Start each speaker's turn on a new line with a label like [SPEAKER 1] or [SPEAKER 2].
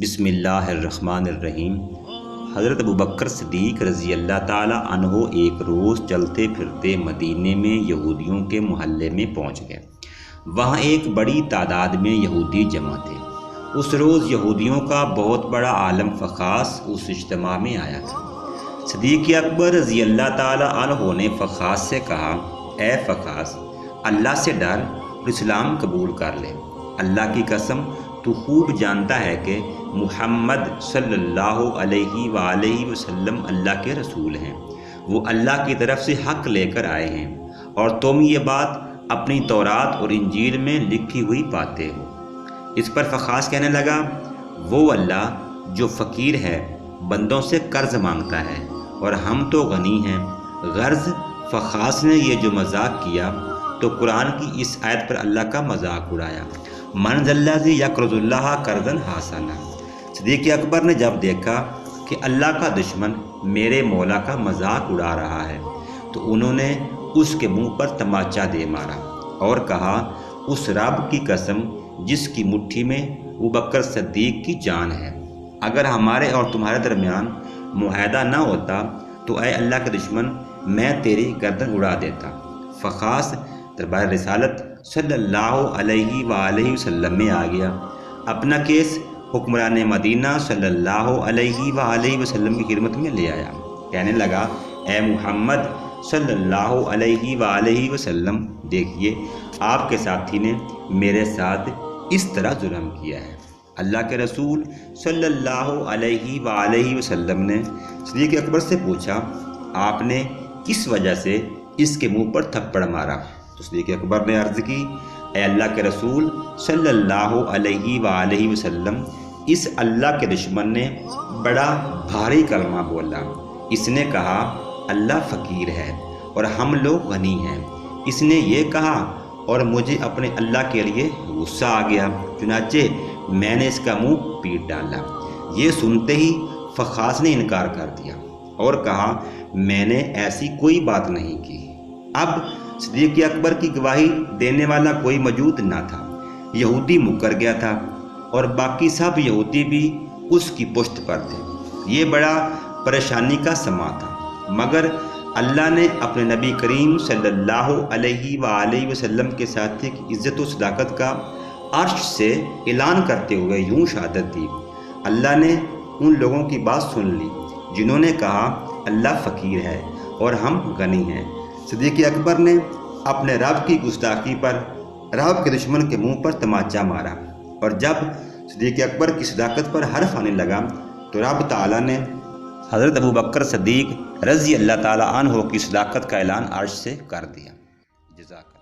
[SPEAKER 1] بسم اللہ الرحمن الرحیم۔ حضرت ابوبکر صدیق رضی اللہ تعالیٰ عنہ ایک روز چلتے پھرتے مدینے میں یہودیوں کے محلے میں پہنچ گئے۔ وہاں ایک بڑی تعداد میں یہودی جمع تھے۔ اس روز یہودیوں کا بہت بڑا عالم فخاص اس اجتماع میں آیا تھا۔ صدیق اکبر رضی اللہ تعالیٰ عنہ نے فخاص سے کہا، اے فخاص، اللہ سے ڈر اور اسلام قبول کر لے۔ اللہ کی قسم، تو خوب جانتا ہے کہ محمد صلی اللہ علیہ وآلہ وسلم اللہ کے رسول ہیں۔ وہ اللہ کی طرف سے حق لے کر آئے ہیں، اور تم یہ بات اپنی تورات اور انجیل میں لکھی ہوئی پاتے ہو۔ اس پر فخاص کہنے لگا، وہ اللہ جو فقیر ہے بندوں سے قرض مانگتا ہے، اور ہم تو غنی ہیں۔ غرض فخاص نے یہ جو مذاق کیا تو قرآن کی اس آیت پر اللہ کا مذاق اڑایا، من ذا الذی یقرض اللہ قرضا حسنا۔ صدیق اکبر نے جب دیکھا کہ اللہ کا دشمن میرے مولا کا مذاق اڑا رہا ہے تو انہوں نے اس کے منہ پر تماچا دے مارا اور کہا، اس رب کی قسم جس کی مٹھی میں ابوبکر صدیق کی جان ہے، اگر ہمارے اور تمہارے درمیان معاہدہ نہ ہوتا تو اے اللہ کے دشمن میں تیری گردن اڑا دیتا۔ فخاص دربار رسالت صلی اللہ علیہ وآلہ وسلم میں آ گیا، اپنا کیس حکمران مدینہ صلی اللہ علیہ وآلہ وسلم کی خدمت میں لے آیا۔ کہنے لگا، اے محمد صلی اللہ علیہ وآلہ وسلم، دیکھیے آپ کے ساتھی نے میرے ساتھ اس طرح ظلم کیا ہے۔ اللہ کے رسول صلی اللہ علیہ وآلہ وسلم نے صدیق اکبر سے پوچھا، آپ نے کس وجہ سے اس کے منہ پر تھپڑ مارا؟ تو صدیق اکبر نے عرض کی، اے اللہ کے رسول صلی اللہ علیہ وآلہ وسلم، اس اللہ کے دشمن نے بڑا بھاری کلمہ بولا۔ اس نے کہا، اللہ فقیر ہے اور ہم لوگ غنی ہیں۔ اس نے یہ کہا اور مجھے اپنے اللہ کے لیے غصہ آ گیا، چنانچہ میں نے اس کا منہ پیٹ ڈالا۔ یہ سنتے ہی فخاص نے انکار کر دیا اور کہا، میں نے ایسی کوئی بات نہیں کی۔ اب صدیق اکبر کی گواہی دینے والا کوئی موجود نہ تھا۔ یہودی مکر گیا تھا اور باقی سب یہودی بھی اس کی پشت پر تھے۔ یہ بڑا پریشانی کا سما تھا، مگر اللہ نے اپنے نبی کریم صلی اللہ علیہ وآلہ وسلم کے ساتھی کی عزت و صداقت کا عرش سے اعلان کرتے ہوئے یوں شہادت دی، اللہ نے ان لوگوں کی بات سن لی جنہوں نے کہا اللہ فقیر ہے اور ہم غنی ہیں۔ صدیق اکبر نے اپنے رب کی گستاخی پر رب کے دشمن کے منہ پر تماچا مارا، اور جب صدیق اکبر کی صداقت پر حرف آنے لگا تو رب تعالیٰ نے حضرت ابوبکر صدیق رضی اللہ تعالیٰ عنہ کی صداقت کا اعلان عرش سے کر دیا۔ جزاک اللہ۔